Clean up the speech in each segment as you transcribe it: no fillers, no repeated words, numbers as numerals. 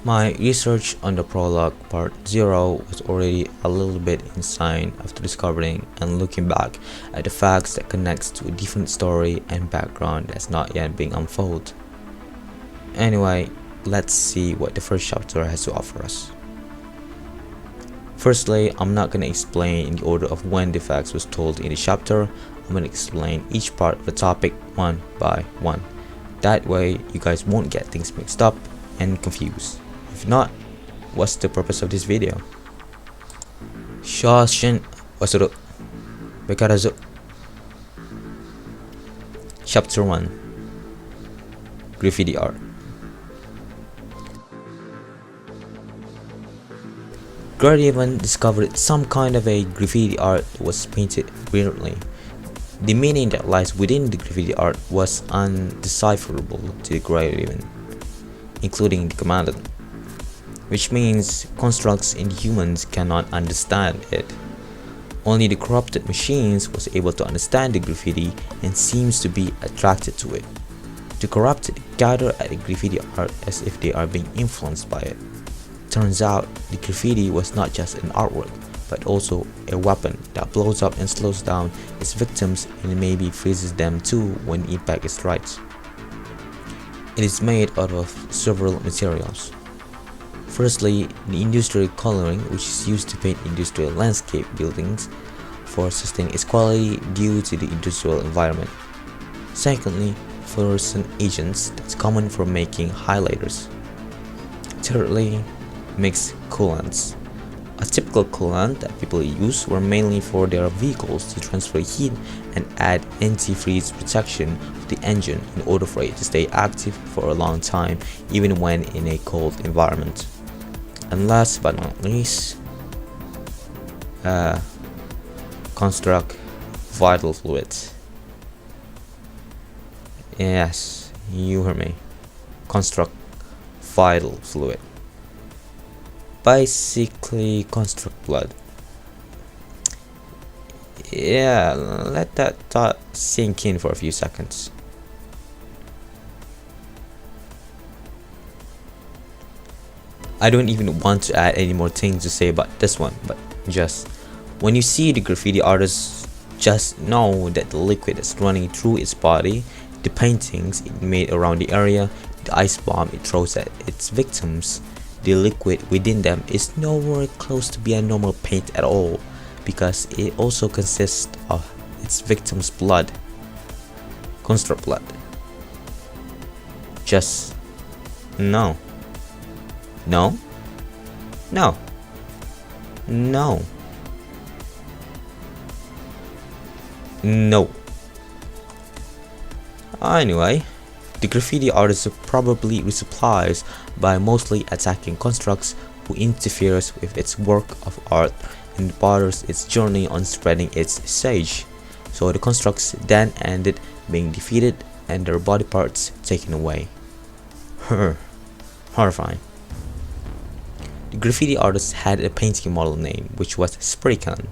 My research on the prologue part 0 was already a little bit insane after discovering and looking back at the facts that connects to a different story and background that's not yet being unfolded. Anyway, let's see what the first chapter has to offer us. Firstly, I'm not gonna explain in the order of when the facts was told in the chapter. I'm gonna explain each part of the topic one by one. That way, you guys won't get things mixed up and confused. If not, what's the purpose of this video? Shoshin Wasuru Bekarazu. Chapter 1. Graffiti Art. Gardivan discovered some kind of a graffiti art that was painted brilliantly. The meaning that lies within the graffiti art was undecipherable to the Gardivan, including the commandant, which means constructs and humans cannot understand it. Only the corrupted machines was able to understand the graffiti and seems to be attracted to it. The corrupted gather at the graffiti art as if they are being influenced by it. Turns out the graffiti was not just an artwork, but also a weapon that blows up and slows down its victims and maybe freezes them too when the impact strikes. It is made out of several materials. Firstly, the industrial coloring, which is used to paint industrial landscape buildings for sustaining its quality due to the industrial environment. Secondly, fluorescent agents that's common for making highlighters. Thirdly, mixed coolants. A typical coolant that people use were mainly for their vehicles to transfer heat and add antifreeze protection of the engine in order for it to stay active for a long time even when in a cold environment. And last but not least, construct vital fluids. Yes, you heard me. Construct vital fluid. Basically, construct blood. Yeah, let that thought sink in for a few seconds. I don't even want to add any more things to say about this one, but just when you see the graffiti artist, just know that the liquid that's running through its body, the paintings it made around the area, the ice bomb it throws at its victims, the liquid within them is nowhere close to be a normal paint at all, because it also consists of its victim's blood. Construct blood. Just no. No? No. No. No. Anyway, the graffiti artist probably resupplies by mostly attacking constructs who interferes with its work of art and borders its journey on spreading its sage. So the constructs then ended being defeated and their body parts taken away. Horrifying. The graffiti artist had a painting model name which was Spraycan.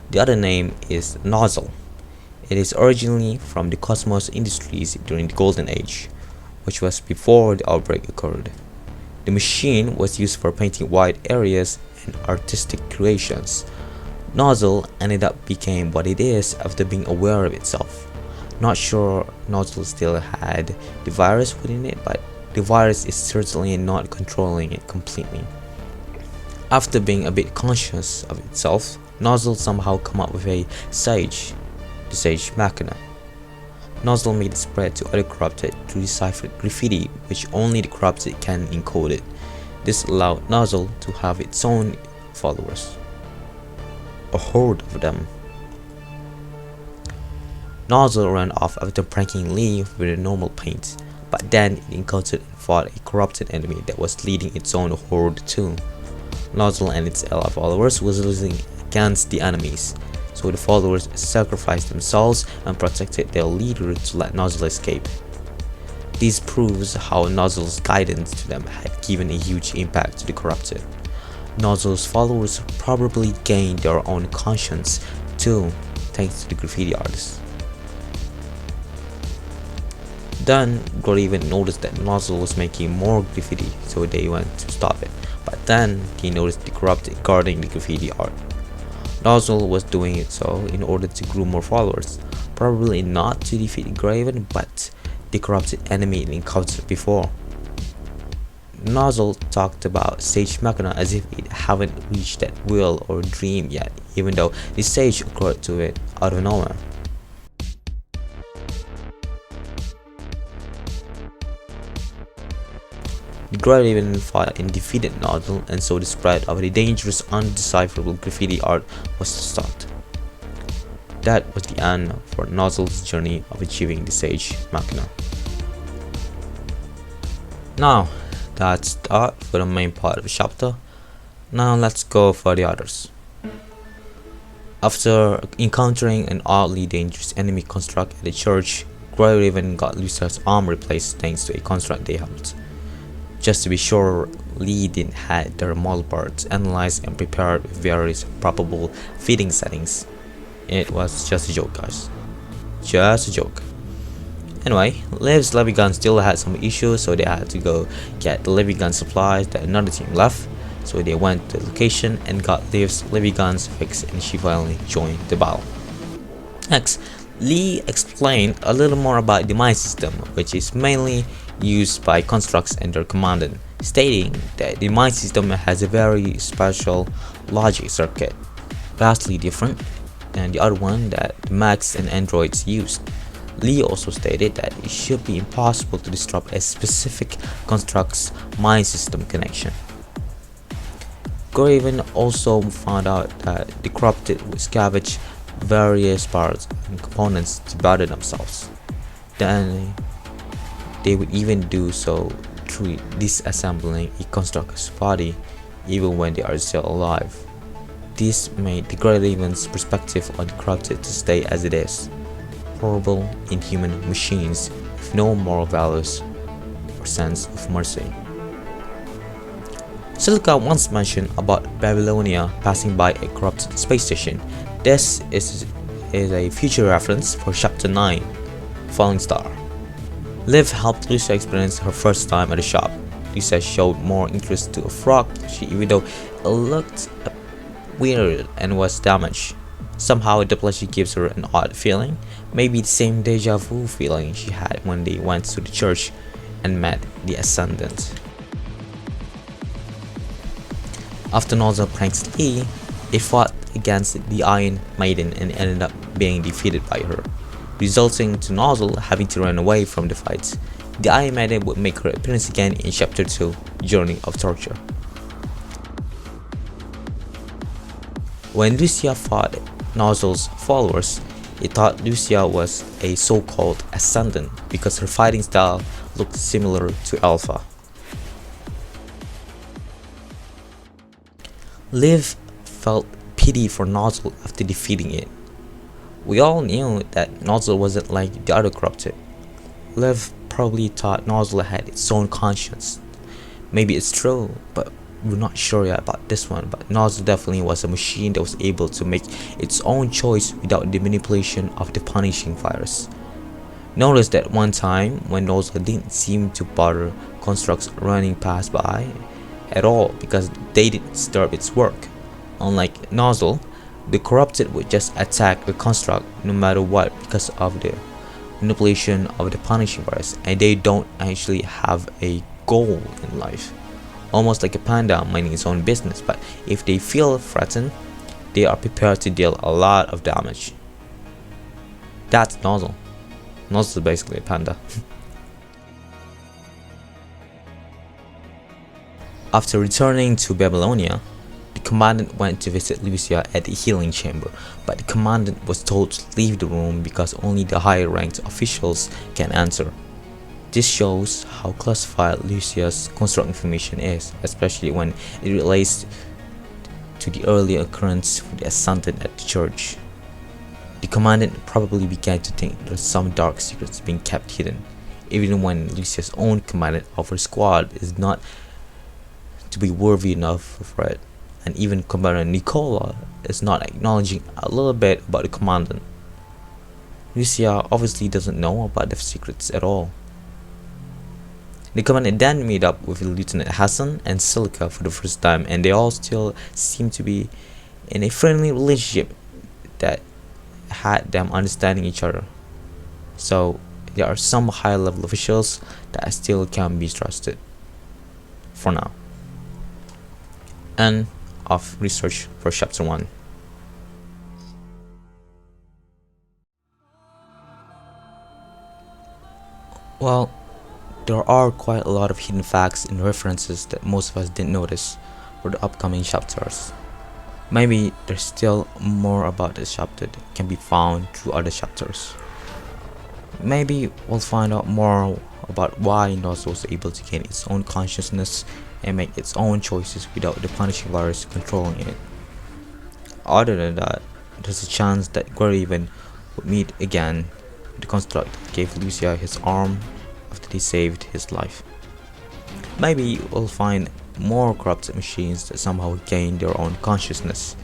The other name is Nozzle. It is originally from the Cosmos Industries during the Golden Age, which was before the outbreak occurred. The machine was used for painting wide areas and artistic creations. Nozzle ended up became what it is after being aware of itself. Not sure Nozzle still had the virus within it, but the virus is certainly not controlling it completely. After being a bit conscious of itself, Nozzle somehow come up with a sage, the Sage Machina. Nozzle made it spread to other corrupted to decipher graffiti, which only the corrupted can encode it. This allowed Nozzle to have its own followers, a horde of them. Nozzle ran off after pranking Lee with a normal paint, but then it encountered and fought a corrupted enemy that was leading its own horde too. Nozzle and its ally followers was losing against the enemies, so the followers sacrificed themselves and protected their leader to let Nozzle escape. This proves how Nozzle's guidance to them had given a huge impact to the corrupted. Nozzle's followers probably gained their own conscience too, thanks to the graffiti artist. Then Graven noticed that Nozzle was making more graffiti, so they went to stop it. But then he noticed the corrupted guarding the graffiti art. Nozzle was doing it so in order to groom more followers, probably not to defeat Graven, but the corrupted enemy it encountered before. Nozzle talked about Sage Machina as if it haven't reached that will or dream yet, even though the Sage occurred to it out of nowhere. The Graven fought and defeated Nozzle, and so the spread of the dangerous, undecipherable graffiti art was stopped. That was the end for Nozzle's journey of achieving the Sage Machina. Now, that's that for the main part of the chapter. Now let's go for the others. After encountering an oddly dangerous enemy construct at the church, Greyraven got Lucia's arm replaced thanks to a construct they helped. Just to be sure, Lee didn't have their model parts analyzed and prepared with various probable fitting settings. It was just a joke, guys. Just a joke. Anyway, Liv's Levy gun still had some issues, so they had to go get the Levy gun supplies that another team left. So they went to the location and got Liv's Levy guns fixed, and she finally joined the battle. Next, Lee explained a little more about the mine system, which is mainly used by constructs and their commandant, stating that the mine system has a very special logic circuit, vastly different than the other one that mechs and androids used. Lee also stated that it should be impossible to disrupt a specific construct's mine system connection. Graven also found out that the corrupted would scavenge various parts and components to better themselves. Then they would even do so through disassembling a construct's body even when they are still alive. This made the Greyraven's perspective on the corrupted to stay as it is: horrible, inhuman machines with no moral values or sense of mercy. Celica once mentioned about Babylonia passing by a corrupted space station. This is a future reference for Chapter 9, Falling Star. Liv helped Lucia experience her first time at the shop. Lucia showed more interest to a frog plushie even though it looked weird and was damaged. Somehow the plushie gives her an odd feeling, maybe the same deja vu feeling she had when they went to the church and met the Ascendant. After Nozzle pranks Lee, it fought against the Iron Maiden and ended up being defeated by her, resulting to Nozzle having to run away from the fights. The Iron Maiden would make her appearance again in Chapter 2, Journey of Torture. When Lucia fought Nozzle's followers, it thought Lucia was a so-called Ascendant because her fighting style looked similar to Alpha. Liv felt pity for Nozzle after defeating it. We all knew that Nozzle wasn't like the other corrupted. Liv probably thought Nozzle had its own conscience. Maybe it's true, but we're not sure yet about this one. But Nozzle definitely was a machine that was able to make its own choice without the manipulation of the punishing virus. Notice that one time when Nozzle didn't seem to bother constructs running past by at all because they didn't disturb its work. Unlike Nozzle, the corrupted would just attack the construct no matter what because of the manipulation of the punishing virus, and they don't actually have a goal in life. Almost like a panda minding its own business, but if they feel threatened, they are prepared to deal a lot of damage. That's Nozzle. Nozzle is basically a panda. After returning to Babylonia, the commandant went to visit Lucia at the healing chamber, but the commandant was told to leave the room because only the higher ranked officials can enter. This shows how classified Lucia's construct information is, especially when it relates to the early occurrence with the Ascendant at the church. The commandant probably began to think there's some dark secrets being kept hidden, even when Lucia's own commandant of her squad is not to be worthy enough for it, and even Commander Nicola is not acknowledging a little bit about the commandant. Lucia obviously doesn't know about the secrets at all. The command then meet up with Lieutenant Hassan and Silica for the first time, and they all still seem to be in a friendly relationship that had them understanding each other. So there are some high level officials that still can be trusted for now. End of research for chapter 1. Well, there are quite a lot of hidden facts and references that most of us didn't notice for the upcoming chapters. Maybe there's still more about this chapter that can be found through other chapters. Maybe we'll find out more about why Nos was able to gain its own consciousness and make its own choices without the punishing virus controlling it. Other than that, there's a chance that Guerriven would meet again with the construct that gave Lucia his arm after they saved his life. Maybe we'll find more corrupted machines that somehow gain their own consciousness.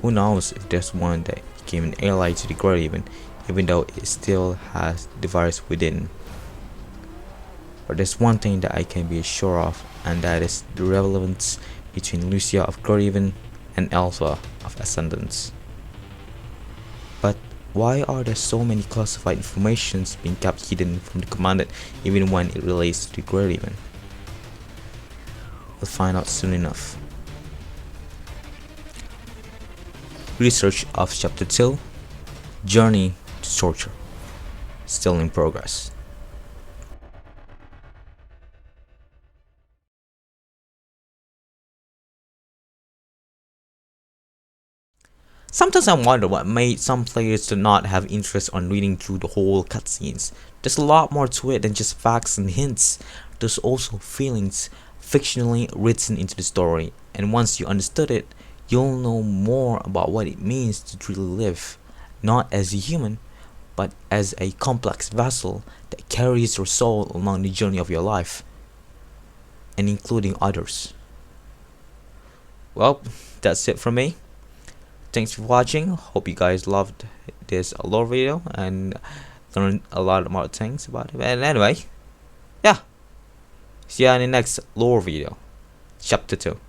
Who knows if there's one that became an ally to the Guardian, even though it still has the virus within. But there's one thing that I can be sure of, and that is the relevance between Lucia of Guardian and Alpha of Ascendance. But why are there so many classified informations being kept hidden from the Commandant even when it relates to the Guardian? We'll find out soon enough. Research of Chapter 2, Journey to Torture, still in progress. Sometimes I wonder what made some players to not have interest on reading through the whole cutscenes. There's a lot more to it than just facts and hints. There's also feelings fictionally written into the story, and once you understood it, you'll know more about what it means to truly live, not as a human, but as a complex vessel that carries your soul along the journey of your life, and including others. Well, that's it from me. Thanks for watching. Hope you guys loved this lore video and learned a lot more things about it. And anyway, yeah, see ya in the next lore video, chapter 2.